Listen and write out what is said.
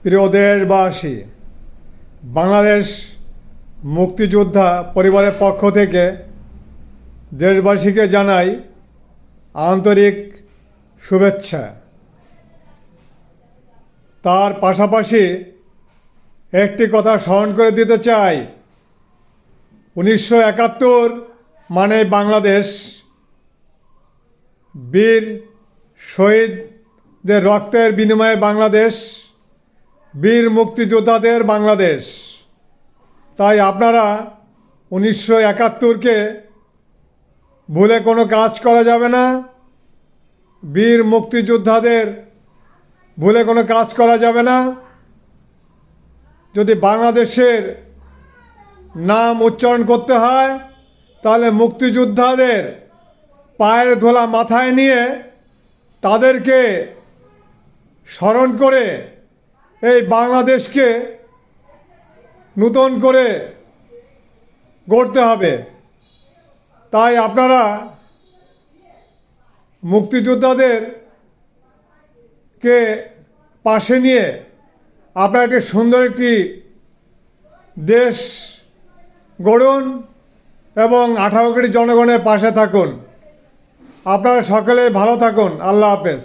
প্রিয় দেশবাসী, বাংলাদেশ মুক্তিযোদ্ধা পরিবারের পক্ষ থেকে দেশবাসীকে জানাই আন্তরিক শুভেচ্ছা। তার পাশাপাশি একটি কথা স্মরণ করে দিতে চাই, 1971 মানে বাংলাদেশ, বীর শহীদদের রক্তের বিনিময়ে বাংলাদেশ, বীর মুক্তিযোদ্ধাদের বাংলাদেশ। তাই আপনারা 1971কে ভুলে কোনো কাজ করা যাবে না, বীর মুক্তিযোদ্ধাদের ভুলে কোনো কাজ করা যাবে না। যদি বাংলাদেশের নাম উচ্চারণ করতে হয় তাহলে মুক্তিযোদ্ধাদের পায়ের ধুলা মাথায় নিয়ে তাদেরকে স্মরণ করে এই বাংলাদেশকে নূতন করে গড়তে হবে। তাই আপনারা মুক্তিযোদ্ধাদেরকে পাশে নিয়ে আপনারা একটি সুন্দর একটি দেশ গড়ুন এবং 18 কোটি জনগণের পাশে থাকুন। আপনারা সকলে ভালো থাকুন। আল্লাহ হাফেজ।